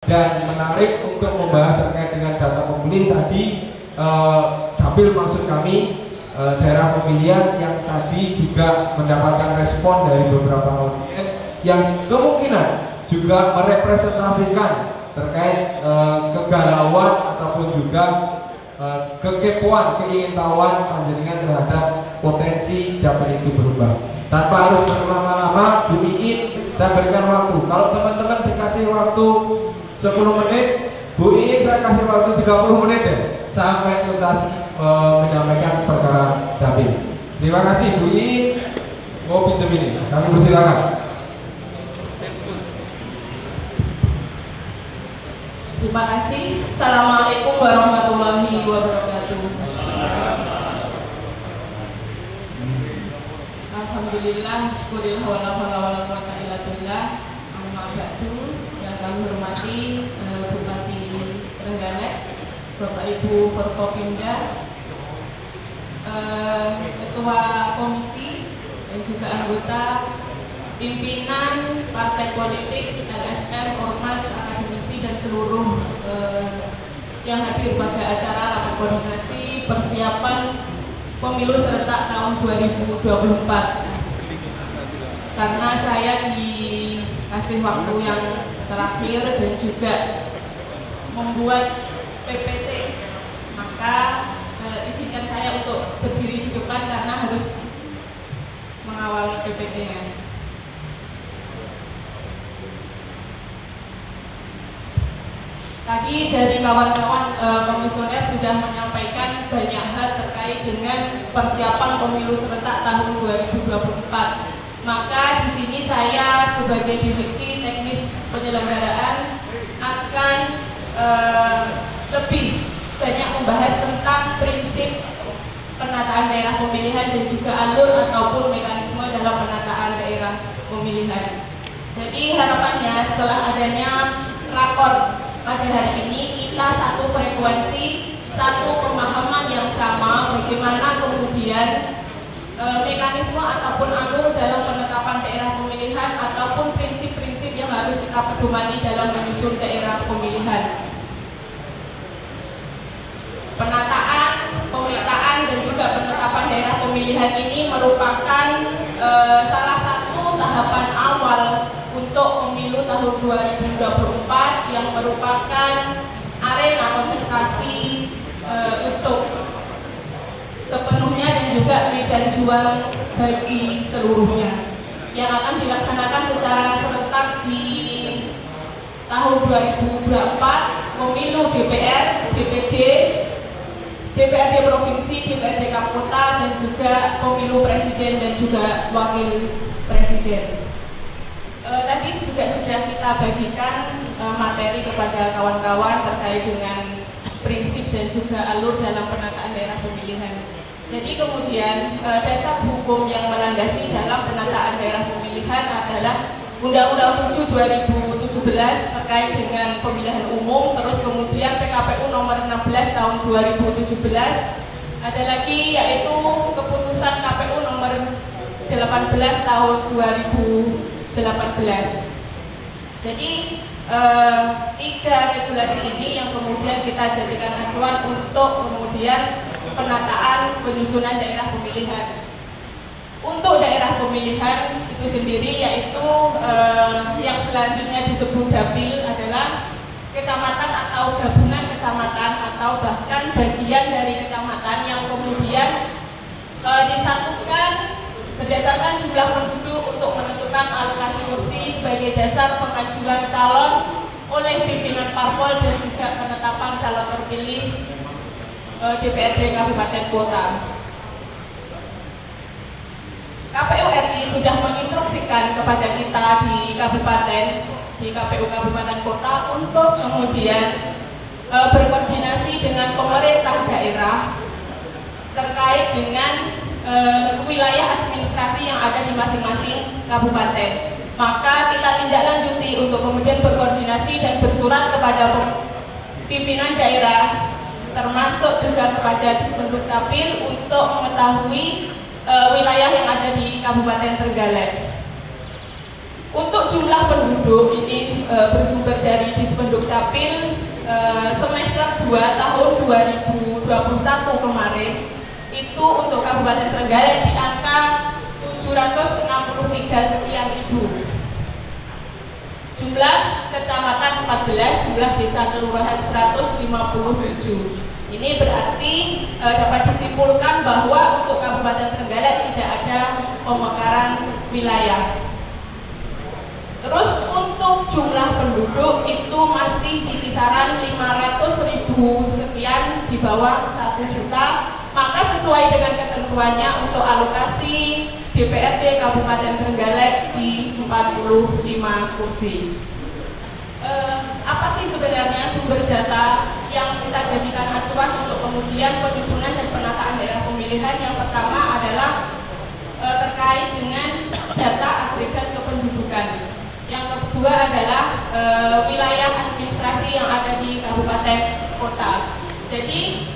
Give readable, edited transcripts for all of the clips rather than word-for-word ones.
Dan menarik untuk membahas terkait dengan data pemilih tadi, dapil maksud kami, daerah pemilihan yang tadi juga mendapatkan respon dari beberapa audien yang kemungkinan juga merepresentasikan terkait kegalauan ataupun juga kekepoan, keingintahuan panjenengan terhadap potensi dapil itu berubah. Tanpa harus berlama-lama, Bu Iin, saya berikan waktu. Kalau teman-teman dikasih waktu 10 menit, Bu Iin saya kasih waktu 30 menit deh, sampai tuntas menyampaikan perkara dapil. Terima kasih Bu Iin, mau pinjam ini, kami persilakan. Terima kasih. Assalamualaikum warahmatullahi wabarakatuh. Alhamdulillah, syukurillah wa la haula wa la quwwata illa billah. Amma ba'du, yang kami hormati Bupati Trenggalek, Bapak Ibu Forkopimda, Ketua Komisi dan juga anggota pimpinan partai politik, LSM, Ormas, akademisi dan seluruh yang hadir pada acara rapat koordinasi persiapan pemilu serentak tahun 2024. Karena saya dikasih waktu yang terakhir dan juga membuat PPT, maka izinkan saya untuk berdiri di depan karena harus mengawal PPT-nya. Tadi dari kawan-kawan komisioner sudah menyampaikan banyak hal terkait dengan persiapan pemilu serentak tahun 2024. Maka di sini saya sebagai divisi teknis penyelenggaraan akan lebih banyak membahas tentang prinsip penataan daerah pemilihan dan juga alur ataupun mekanisme dalam penataan daerah pemilihan. Jadi harapannya setelah adanya rakor pada hari ini kita satu frekuensi, satu pemahaman yang sama bagaimana kemudian mekanisme ataupun alur dalam penetapan daerah pemilihan ataupun prinsip-prinsip yang harus kita pedomani dalam menyusun daerah pemilihan. Penataan, pemetaan dan juga penetapan daerah pemilihan ini merupakan salah satu tahapan awal untuk pemilu tahun 2024 yang merupakan arena kontestasi untuk sepenuhnya dan juga medan juang bagi seluruhnya yang akan dilaksanakan secara serentak di tahun 2024, pemilu DPR, DPD, DPRD Provinsi, DPRD Kota dan juga pemilu Presiden dan juga Wakil Presiden. Tadi juga sudah kita bagikan materi kepada kawan-kawan terkait dengan prinsip dan juga alur dalam penataan daerah pemilihan. Jadi kemudian dasar hukum yang melandasi dalam penataan daerah pemilihan adalah Undang-Undang 7 2017 terkait dengan pemilihan umum, terus kemudian PKPU nomor 16 tahun 2017, ada lagi yaitu keputusan KPU nomor 18 tahun 2018. Jadi tiga regulasi ini yang kemudian kita jadikan acuan untuk kemudian penataan penyusunan daerah pemilihan. Untuk daerah pemilihan itu sendiri yaitu yang selanjutnya disebut dapil adalah kecamatan atau gabungan kecamatan atau bahkan bagian dari kecamatan yang kemudian disatukan berdasarkan jumlah penduduk untuk menentukan alokasi kursi sebagai dasar pengajuan calon oleh pimpinan parpol dan juga penetapan calon terpilih DPRD Kabupaten Kota. KPU RI sudah menginstruksikan kepada kita di Kabupaten, di KPU Kabupaten Kota untuk kemudian berkoordinasi dengan pemerintah daerah terkait dengan wilayah administrasi yang ada di masing-masing kabupaten. Maka kita tindak lanjuti untuk kemudian berkoordinasi dan bersurat kepada pimpinan daerah termasuk juga kepada Dispenduk Dapil untuk mengetahui wilayah yang ada di Kabupaten Trenggalek. Untuk jumlah penduduk ini bersumber dari Dispenduk Capil semester 2 tahun 2021 kemarin itu untuk Kabupaten Trenggalek di angka 763 sekian ribu. Jumlah kecamatan 14, jumlah desa kelurahan 157. Ini berarti dapat disimpulkan bahwa untuk Kabupaten Trenggalek tidak ada pemekaran wilayah. Terus untuk jumlah penduduk itu masih di kisaran 500.000 sekian, di bawah 1 juta. Maka sesuai dengan ketentuannya untuk alokasi DPRD Kabupaten Trenggalek di 45 kursi. Apa sih sebenarnya sumber data yang kita jadikan acuan untuk kemudian penyusunan dan penataan daerah pemilihan? Yang pertama adalah terkait dengan data agregat kependudukan. Yang kedua adalah wilayah administrasi yang ada di kabupaten kota. Jadi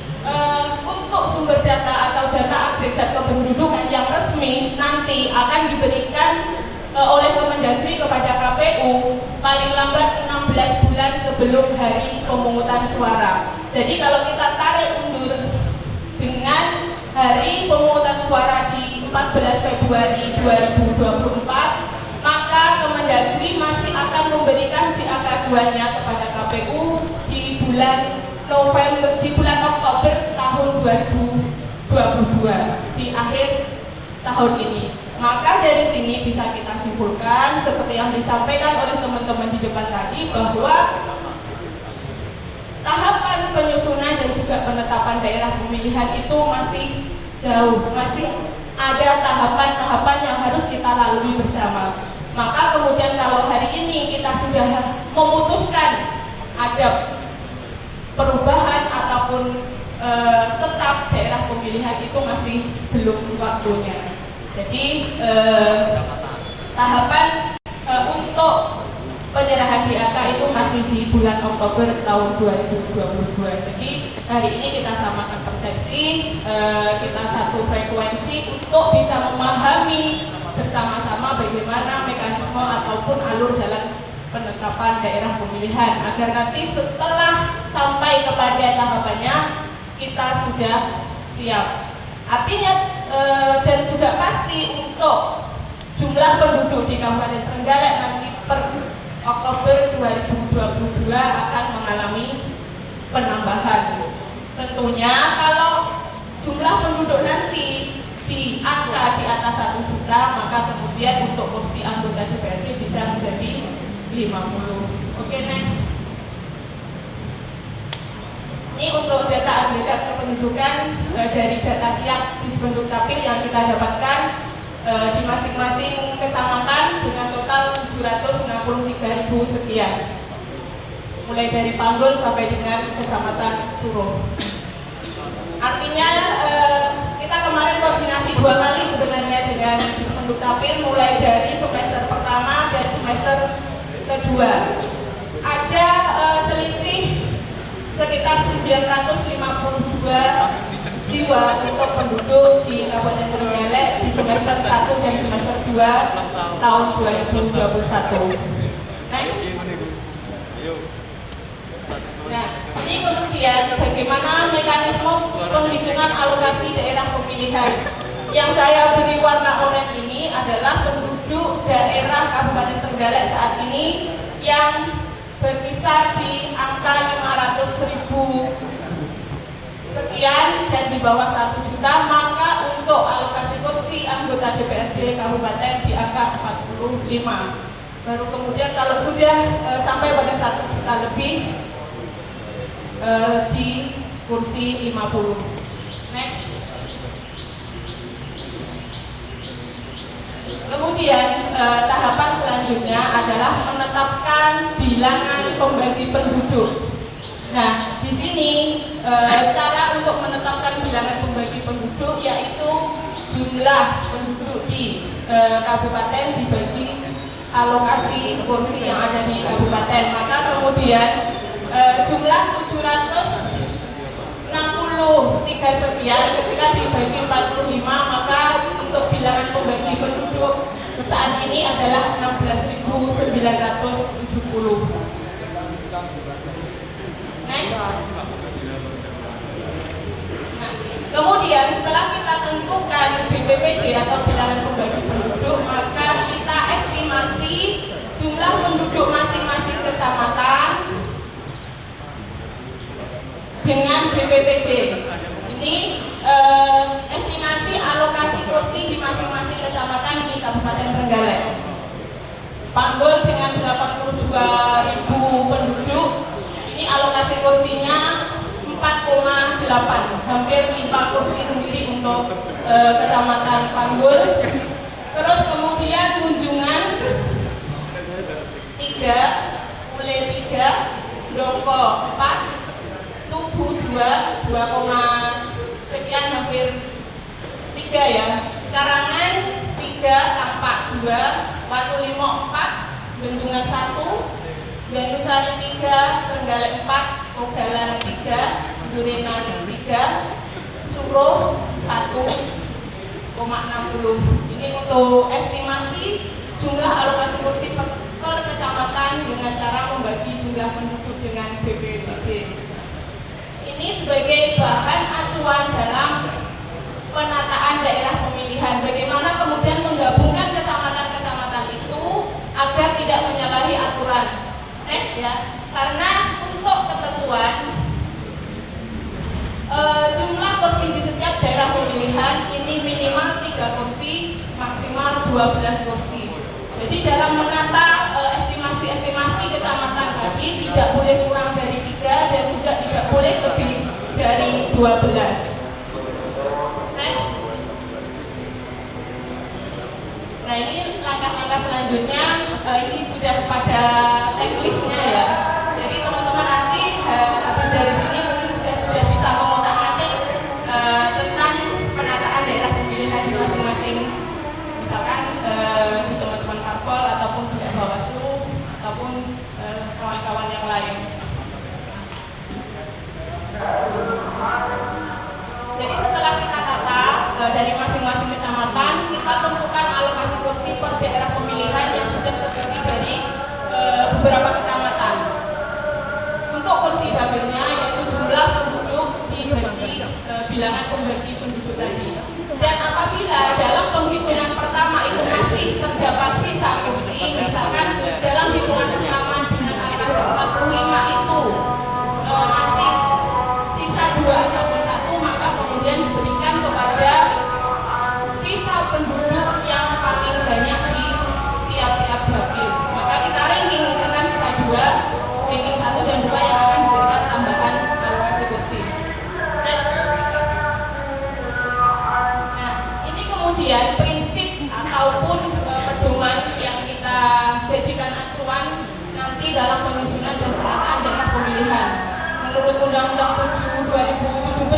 untuk sumber data atau data agregat kependudukan yang resmi nanti akan diberikan oleh Kemendagri kepada KPU paling lambat 16 bulan sebelum hari pemungutan suara. Jadi kalau kita tarik mundur dengan hari pemungutan suara di 14 Februari 2024, maka Kemendagri masih akan memberikan DAK 2-nya kepada KPU di bulan Oktober tahun 2022, di akhir tahun ini. Maka dari sini bisa kita simpulkan seperti yang disampaikan oleh teman-teman di depan tadi, bahwa tahapan penyusunan dan juga penetapan daerah pemilihan itu masih jauh, masih ada tahapan-tahapan yang harus kita lalui bersama. Maka kemudian kalau hari ini kita sudah memutuskan ada perubahan ataupun tetap daerah pemilihan itu masih belum waktunya. Jadi tahapan untuk penyerahan DAK itu masih di bulan Oktober tahun 2022. Jadi hari ini kita samakan persepsi, kita satu frekuensi untuk bisa memahami bersama-sama bagaimana mekanisme ataupun alur dalam penetapan daerah pemilihan, agar nanti setelah sampai kepada tahapannya kita sudah siap. Artinya dan juga pasti untuk jumlah penduduk di Kabupaten Trenggalek nanti per Oktober 2022 akan mengalami penambahan. Tentunya kalau jumlah penduduk nanti di angka di atas 1 juta, maka kemudian untuk kursi anggota DPRD bisa menjadi 50. Oke, next. Ini untuk data agregat kependudukan dari data siap Dispenduk Capil yang kita dapatkan di masing-masing kecamatan dengan total 763.000 sekian, mulai dari Panggul sampai dengan kecamatan Suruh. Artinya kita kemarin koordinasi 2 kali sebenarnya dengan Dispenduk Capil, mulai dari semester pertama dan semester kedua. Ada selisih sekitar 952 jiwa untuk penduduk di Kabupaten Trenggalek di semester 1 dan semester 2 tahun 2021. Nah, ini kemudian bagaimana mekanisme penghitungan alokasi daerah pemilihan. Yang saya beri warna oranye ini adalah penduduk daerah Kabupaten Trenggalek saat ini yang berkisar di angka 500.000 sekian dan di bawah 1 juta, maka untuk alokasi kursi anggota DPRD Kabupaten di angka 45. Baru kemudian kalau sudah sampai pada 1 juta lebih di kursi 50. Next. Kemudian tahapan selanjutnya adalah menetapkan bilangan pembagi penduduk. Nah, di sini cara untuk menetapkan bilangan pembagi penduduk yaitu jumlah penduduk di kabupaten dibagi alokasi kursi yang ada di kabupaten. Maka kemudian jumlah 763 sekian ketika dibagi 45, maka untuk bilangan pembagi penduduk saat ini adalah 16.970. Next. Nah, kemudian setelah kita tentukan BPPD atau bilangan pembagi penduduk, maka kita estimasi jumlah penduduk masing-masing kecamatan dengan BPPD. Ini estimasi alokasi kursi di masing-masing kecamatan di Kabupaten Trenggalek. Panggul dengan 82.000 penduduk, ini alokasi kursinya 4,8, hampir 5 kursi sendiri untuk kecamatan Panggul. Terus kemudian Munjungan 3, Mule 3, Dongko 4, Tugu 2, 2, sekian hampir 3 ya. Karangan 3, Tampak 2, Watulimo 4, Bendungan 1, Gandusari 3, Trenggalek 4, Pogalan 3, Durenan 3, Suruh 1,60. Ini untuk estimasi jumlah alokasi kursi per kecamatan dengan cara membagi jumlah penduduk dengan BPPD. Ini sebagai bahan acuan dalam penataan daerah pemilihan. Bagaimana kemudian menggabungkan kecamatan-kecamatan itu agar tidak menyalahi aturan. Next ya, karena untuk ketentuan jumlah kursi di setiap daerah pemilihan ini minimal 3 kursi, maksimal 12 kursi. Jadi dalam menata estimasi kecamatan tadi tidak boleh kurang dari 3 dan juga tidak boleh lebih dari 12. Next. Nah, ini langkah-langkah selanjutnya, ini sudah pada checklistnya ya. Jadi teman-teman nanti habis dari sini mungkin sudah bisa mengotak-atik tentang penataan daerah pemilihan di masing-masing, misalkan di teman-teman parpol ataupun di Bawaslu ataupun kawan-kawan yang lain. Jadi setelah kita tata dari masing-masing kecamatan, kita tentukan alokasi kursi per daerah pemilihan yang sudah terdiri dari beberapa kecamatan. Untuk kursi dapilnya yaitu jumlah penduduk dibagi bilangan pembagi penduduk tadi. Dan apabila dalam penghitungan pertama itu masih terdapat sisa kursi, misalkan dalam hitungan pertama dengan angka 45 itu masih sisa 2 ataupun 1, maka kemudian diberikan kepada sisa penduduk yang paling banyak di tiap-tiap dapil. Maka kita ranking, misalkan sisa 2, ranking 1 dan 2 yang akan diberikan tambahan alokasi kursi. Nah, ini kemudian prinsip ataupun pedoman yang kita jadikan acuan nanti dalam penyusunan dan penataan daerah pemilihan. Menurut Undang-Undang 7 2017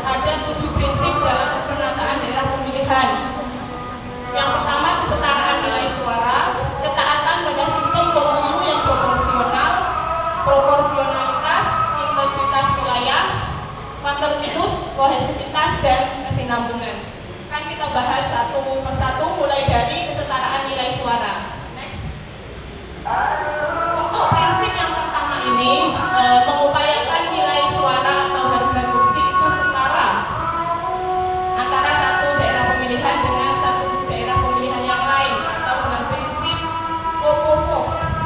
ada 7 prinsip dalam penataan daerah pemilihan. Yang pertama, kesetaraan nilai suara, ketaatan pada sistem pemilu yang proporsional, proporsionalitas, integritas wilayah, kontinuitas, kohesivitas, dan kesinambungan. Kan kita bahas satu persatu mulai dari kesetaraan nilai suara. Next. Untuk prinsip yang pertama ini mengupayakan nilai suara atau harga kursi itu setara antara satu daerah pemilihan dengan satu daerah pemilihan yang lain, atau dengan prinsip POPOPO,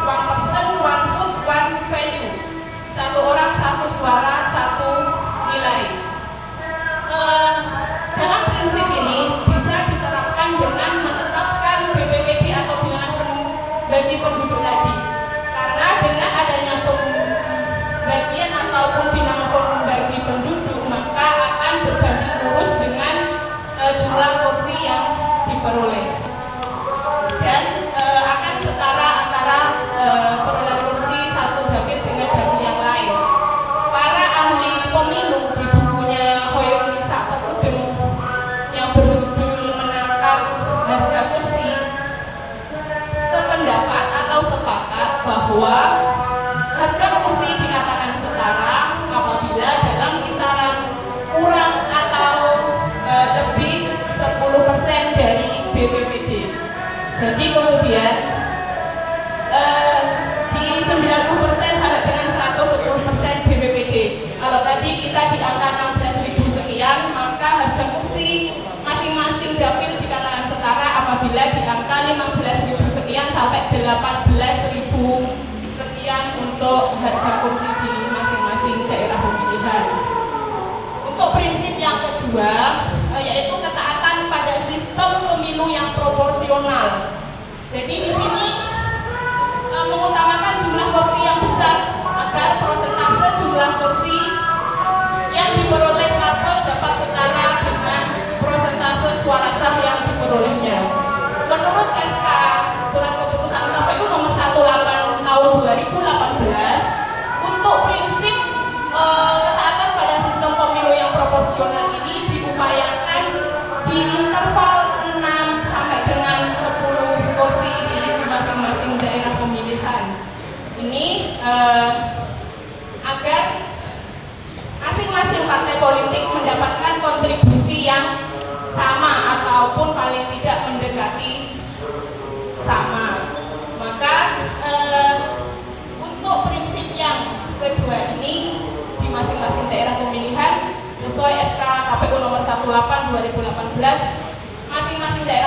one person, one vote, one value, satu orang satu suara satu nilai. Dalam prinsip ini bisa diterapkan dengan menetapkan BPPD atau bilangan bagi penduduk tadi, karena dengan adanya pembagian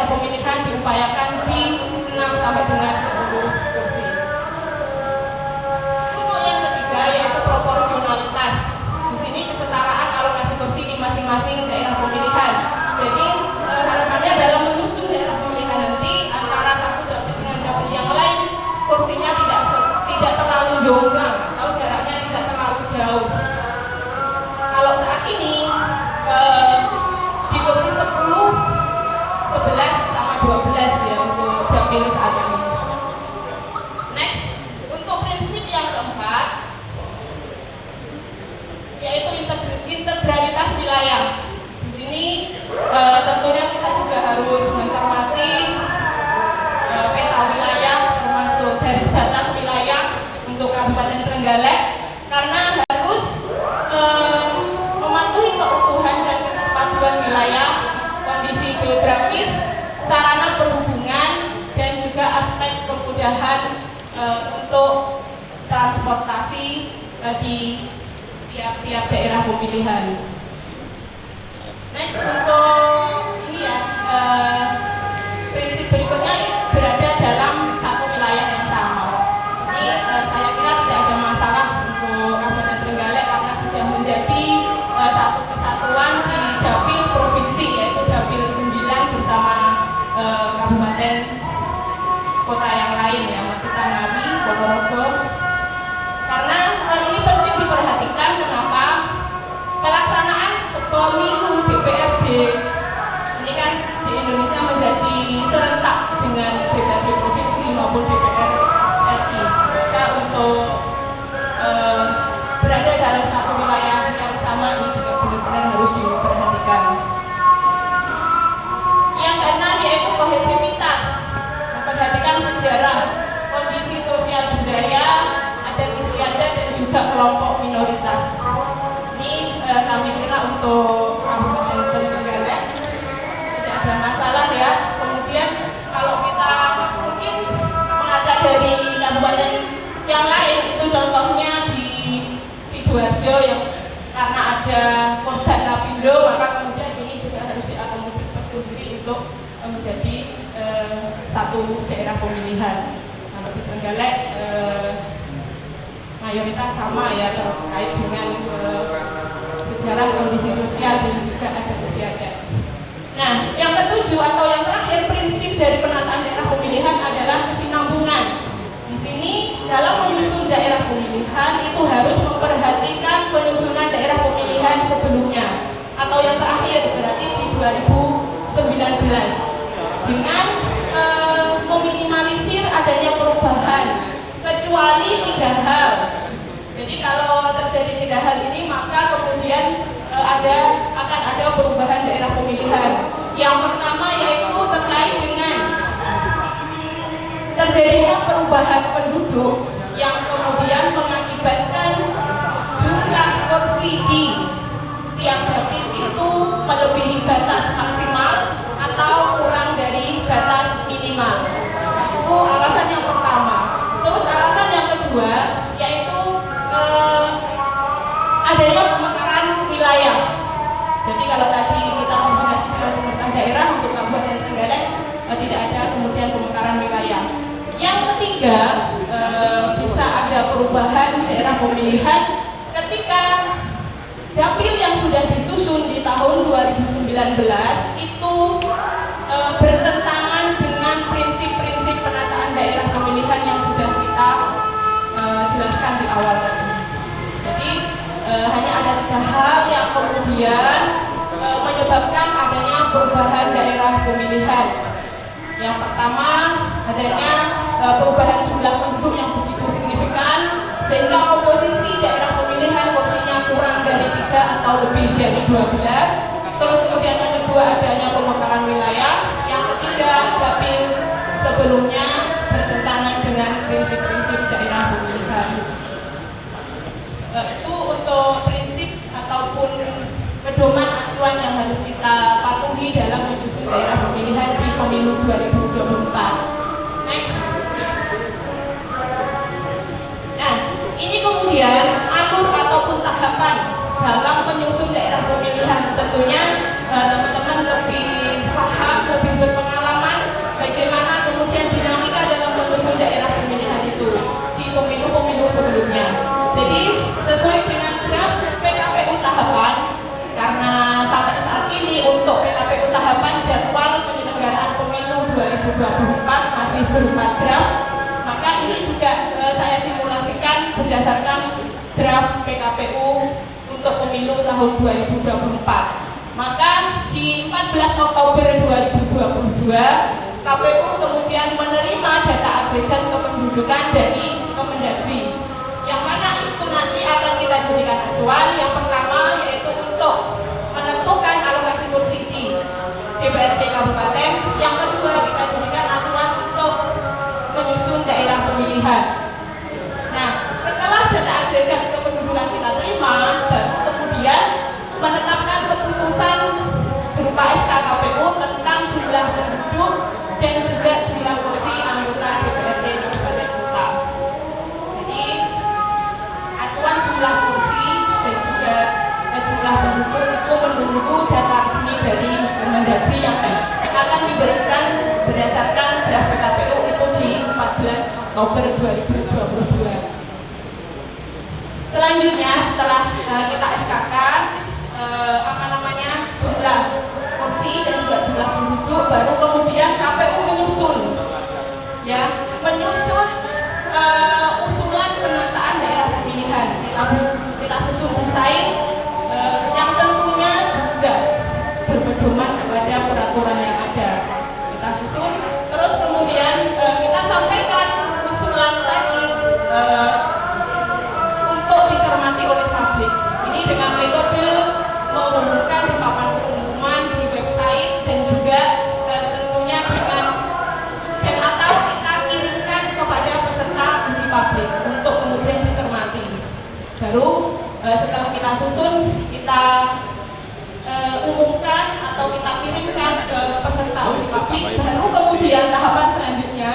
daerah pemilihan diupayakan di 6 sampai dengan 10 kursi. Untuk yang ketiga yaitu proporsionalitas. Di sini kesetaraan alokasi kursi di masing-masing daerah pemilihan. Jadi harapannya dalam menyusun daerah pemilihan nanti antara satu dapil dengan dapil yang lain kursinya tidak terlalu jombang atau jaraknya tidak terlalu jauh. Kalau saat ini di kursi 10, 11 sama 12 ya untuk dapil saat ini. Next, untuk prinsip yang keempat yaitu integralitas wilayah. Di sini tentunya kita juga harus mencermati peta wilayah termasuk garis batas wilayah untuk Kabupaten Trenggalek karena harus mematuhi keutuhan dan keterpaduan wilayah, kondisi geografis, sarana perhubungan dan juga aspek kemudahan untuk transportasi di tiap-tiap daerah pemilihan. Next, untuk ini ya prinsip berikutnya berada dalam satu wilayah yang sama. Ini saya kira tidak ada masalah untuk Kabupaten Trenggalek karena sudah menjadi satu kesatuan di dapil provinsi yaitu dapil 9 bersama kabupaten kota yang lain ya, maksudnya Ngawi, Ponorogo. Karena ini penting diperhatikan kenapa pelaksanaan pemilu DPRD ini kan di Indonesia menjadi serentak dengan DPRD provinsi maupun DPR RI. Maka untuk berada dalam satu wilayah yang sama ini juga benar-benar harus diperhatikan. Yang keenam yaitu kohesivitas, memperhatikan sejarah, kondisi sosial budaya, adat istiadat dan juga kelompok minoritas. Ini kami kira untuk Kabupaten Trenggalek tidak ada masalah ya. Kemudian kalau kita mungkin mengaca dari kabupaten yang lain itu contohnya di Sidoarjo yang karena ada korban Lapindo maka kemudian ini juga harus diakomodir tersendiri untuk menjadi satu daerah pemilihan. Kalau di Trenggalek mayoritas sama ya terkait dengan sejarah, kondisi sosial dan juga adat istiadat. Nah, yang ketujuh atau yang terakhir prinsip dari penataan daerah pemilihan adalah kesinambungan. Di sini dalam menyusun daerah pemilihan itu harus memperhatikan penyusunan daerah pemilihan sebelumnya atau yang terakhir berarti di 2019 dengan meminimalisir adanya perubahan kecuali 3 hal. Jadi kalau terjadi 3 hal ini maka kemudian akan ada perubahan daerah pemilihan. Yang pertama yaitu terkait dengan terjadinya perubahan penduduk yang kemudian mengakibatkan jumlah kursi di tiap dapil itu melebihi batas maksimal atau kurang dari batas minimal. Itu alasan yang pertama. Terus alasan yang kedua yaitu adanya pemekaran wilayah. Jadi kalau tadi kita kombinasi dengan pemerintah daerah untuk Kabupaten Trenggalek tidak ada kemudian pemekaran wilayah. Yang ketiga bisa ada perubahan daerah pemilihan ketika dapil yang sudah disusun di tahun 2019 itu bertentangan dengan prinsip-prinsip penataan daerah pemilihan yang sudah kita jelaskan di awal tadi. Jadi hanya ada 3 hal yang kemudian menyebabkan adanya perubahan daerah pemilihan. Yang pertama adanya perubahan jumlah penduduk yang begitu signifikan sehingga komposisi daerah pemilihan kursinya kurang dari 3 atau lebih dari 12. Terus kemudian yang kedua adanya pemekaran wilayah. Yang ketiga dapil sebelumnya bertentangan dengan prinsip-prinsip daerah pemilihan. Itu untuk prinsip ataupun pedoman acuan yang harus kita patuhi dalam menyusun daerah pemilihan di pemilu 2024. Next. Nah, ini kemudian alur ataupun tahapan dalam menyusun daerah pemilihan. Tentunya teman-teman lebih paham, lebih berpengalaman 2024 masih berupa draft. Maka ini juga saya simulasikan berdasarkan draft PKPU untuk pemilu tahun 2024. Maka di 14 Oktober 2022 KPU kemudian menerima data agregat kependudukan dari Kemendagri, yang mana itu nanti akan kita jadikan acuan. Yang pertama yaitu untuk menentukan alokasi kursi di DPRD Kabupaten. Yang kedua kita jadikan acuan untuk menyusun daerah pemilihan. Nah, setelah data agregat kependudukan kita terima, baru kemudian menetapkan keputusan berupa SK KPU tentang jumlah penduduk dan juga jumlah kursi anggota DPRD Kabupaten Kota. Jadi acuan jumlah kursi dan juga jumlah penduduk itu menunggu data resmi dari Kemendagri yang akan diberikan berdasarkan draft PKPU itu di 14 Oktober 2022. Selanjutnya setelah kita SK-kan jumlah kursi dan juga jumlah penduduk, baru kemudian KPU menyusun usulan penataan daerah pemilihan. Kita susun desain yang tentunya juga berpedoman kepada peraturan yang ada. Kita susun, terus kemudian kita sampaikan usulan tadi untuk dicermati oleh publik. Ini dengan metode mengumumkan di papan pengumuman di website dan juga tentunya dan atau kita kirimkan kepada peserta uji publik untuk kemudian dicermati. Baru setelah kita susun, kita umumkan atau kita kirimkan ke peserta uji publik. Baru kemudian tahapan selanjutnya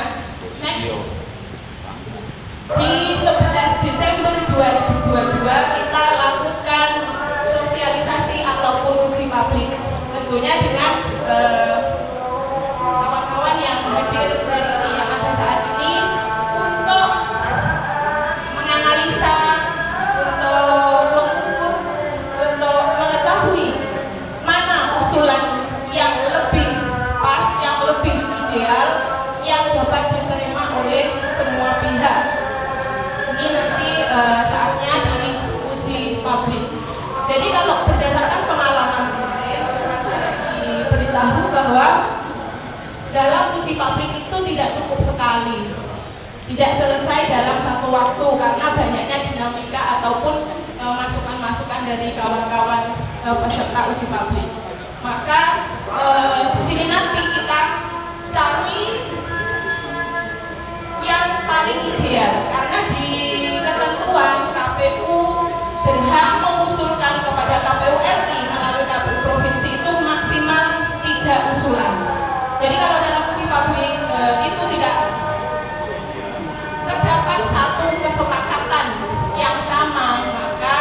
di 11 Desember 2022 kita lakukan sosialisasi ataupun uji publik, tentunya dengan kawan-kawan yang hadir hari ini, yang ada saat ini, untuk menganalisa, untuk mengukur, untuk mengetahui mana usulan yang lebih pas, yang lebih ideal, yang dapat diterima oleh semua pihak. Ini nanti saatnya diuji publik. Jadi kalau berdasarkan pengalaman kemarin, saya diberitahu bahwa dalam uji publik itu tidak cukup sekali, tidak selesai dalam satu waktu karena banyaknya dinamika ataupun masukan-masukan dari kawan-kawan peserta uji publik. Maka di sini nanti kita cari yang paling ideal, karena di ketentuan KPU berhak mengusulkan kepada KPU RI melalui KPU provinsi itu maksimal 3 usulan. Jadi kalau dalam uji publik itu tidak terdapat satu kesepakatan yang sama, maka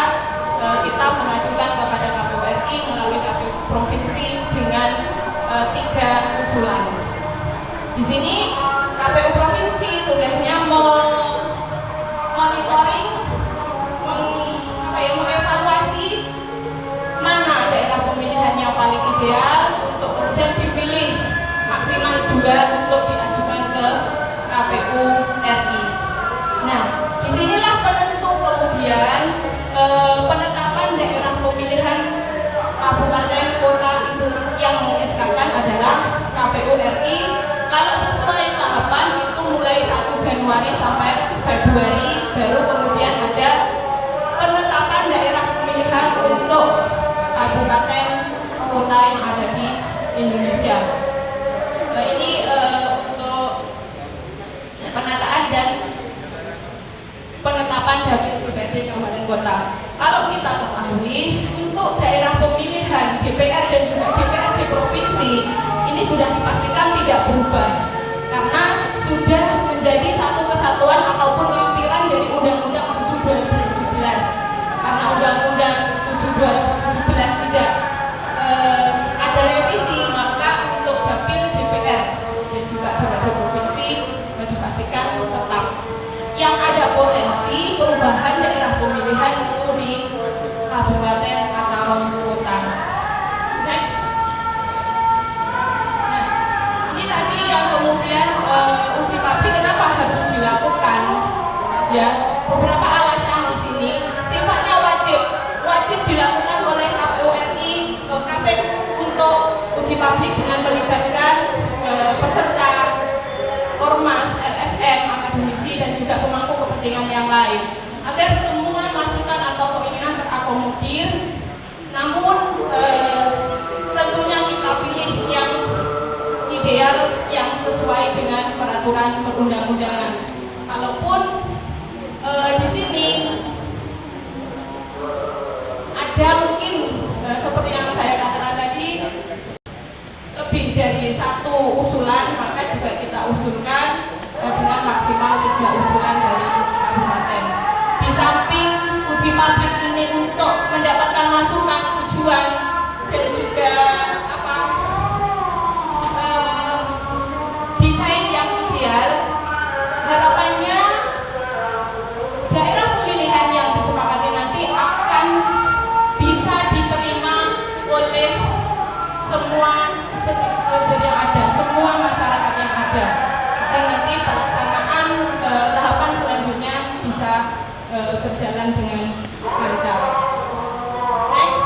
kita mengajukan kepada KPU RI melalui KPU provinsi dengan 3 usulan. Di sini KPU provinsi tugasnya monitoring, mengevaluasi mana daerah pemilihan yang paling ideal untuk kemudian dipilih maksimal 2 untuk diajukan ke KPU RI. Nah, disinilah penentu kemudian penetapan daerah pemilihan kabupaten kota itu yang mengeskakan adalah KPU RI. Kalau sesuai tahapan itu mulai 1 Januari sampai Februari, baru kemudian ada penetapan daerah pemilihan untuk kabupaten kota yang ada di Indonesia. Ini untuk penataan dan penetapan dapil DPRD kabupaten kota. Kalau kita ketahui untuk daerah pemilihan DPR dan juga DPRD provinsi ini sudah dipastikan tidak berubah karena sudah menjadi satu kesatuan ataupun lampiran dari Undang-Undang 7 2017. Karena Undang-Undang 7 2017 tidak ada revisi, maka untuk dapil DPR dan juga DPRD provinsi dipastikan tetap. Yang ada potensi perubahan daerah pemilihan itu di kabupaten atau kota. Next. Nah, ini tadi yang kemudian ada mungkin seperti yang saya katakan tadi lebih dari satu usulan, maka juga kita usulkan dengan maksimal 3 usulan dari kabupaten. Di samping uji pabrik ini untuk mendapatkan masukan tujuan dan juga desain yang ideal, harapannya daerah pemilihan yang disepakati nanti akan bisa diterima oleh semua stakeholder yang ada, semua masyarakat yang ada, dan nanti pelaksanaan tahapan selanjutnya bisa berjalan dengan lancar. Next.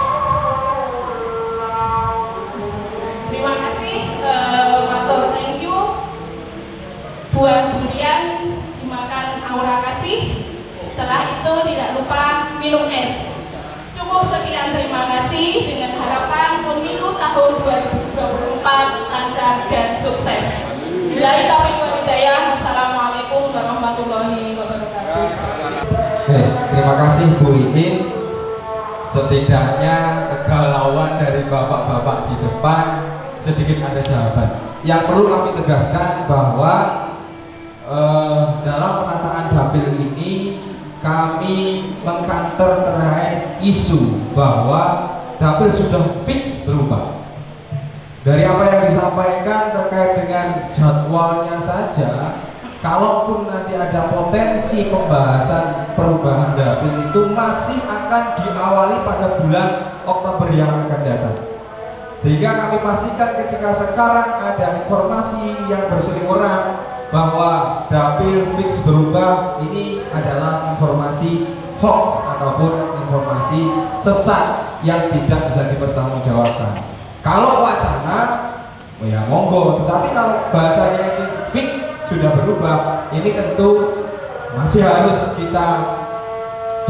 Terima kasih, matur thank you. Buah durian dimakan Aura kasih. Setelah itu tidak lupa minum es. Cukup sekian, terima kasih, dengan harapan pemilu tahun 2024 lancar dan sukses. Billahi taufiq wal hidayah. Wassalamualaikum warahmatullahi wabarakatuh. Terima kasih Bu Iin. Setidaknya kegalauan dari bapak-bapak di depan sedikit ada jawaban. Yang perlu kami tegaskan bahwa dalam penataan dapil ini kami mengkanter terkait isu bahwa dapil sudah fix berubah. Dari apa yang disampaikan terkait dengan jadwalnya saja, kalaupun nanti ada potensi pembahasan perubahan dapil itu masih akan diawali pada bulan Oktober yang akan datang. Sehingga kami pastikan ketika sekarang ada informasi yang berseliweran bahwa dapil fix berubah, ini adalah informasi hoax ataupun informasi sesat yang tidak bisa dipertanggungjawabkan. Kalau wacana, ya monggo, tetapi kalau bahasanya ini fix sudah berubah, ini tentu masih harus kita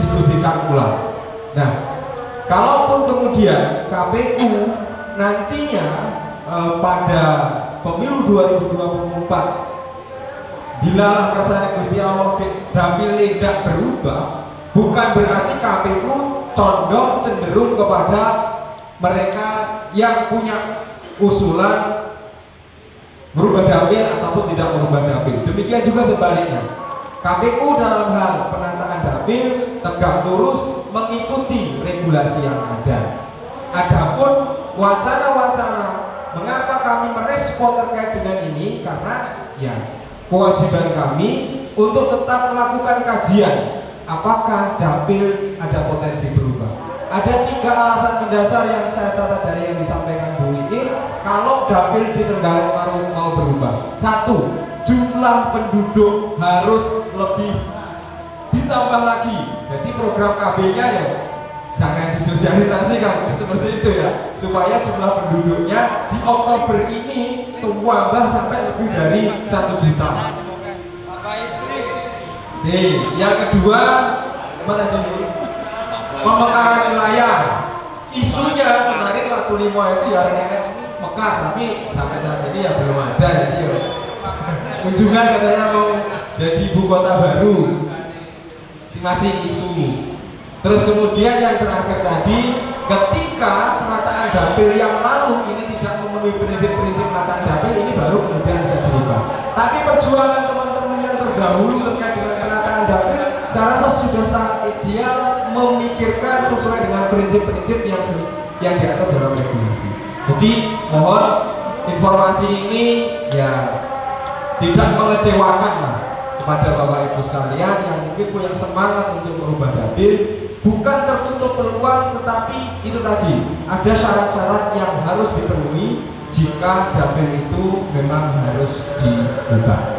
diskusikan ulang. Nah, kalaupun kemudian KPU nantinya pada pemilu 2024 bila kersane Gusti Allah dapil tidak berubah, bukan berarti KPU condong cenderung kepada mereka yang punya usulan merubah dapil ataupun tidak merubah dapil. Demikian juga sebaliknya, KPU dalam hal penataan dapil tegak lurus mengikuti regulasi yang ada. Adapun wacana-wacana mengapa kami merespon terkait dengan ini, karena ya kewajiban kami untuk tetap melakukan kajian apakah dapil ada potensi berubah. Ada 3 alasan mendasar yang saya catat dari yang disampaikan Bu Iin kalau dapil di Trenggalek mau berubah. 1, jumlah penduduk harus lebih ditambah lagi. Jadi program KB-nya ya jangan disosialisasikan seperti itu ya, supaya jumlah penduduknya di Oktober ini tambah sampai lebih dari 1 juta. Nih, yang kedua, pemekaran wilayah. Isunya kemarin waktu limo itu ya nenek mekar, tapi sampai saat ini ya belum ada. Jadi ya kunjungan katanya mau jadi ibu kota baru, masih isu. Terus kemudian yang terakhir tadi, ketika penataan dapil yang lalu ini tidak memenuhi prinsip-prinsip penataan dapil, ini baru kemudian bisa berubah. Tapi perjuangan teman-teman yang terdahulu terkait dengan penataan dapil, saya rasa sudah sangat ideal memikirkan sesuai dengan prinsip-prinsip yang diatur dalam regulasi. Jadi mohon informasi ini ya tidak mengecewakan lah kepada Bapak Ibu sekalian yang mungkin punya semangat untuk merubah dapil. Bukan tertutup peluang, tetapi itu tadi ada syarat-syarat yang harus dipenuhi jika dapil itu memang harus diubah.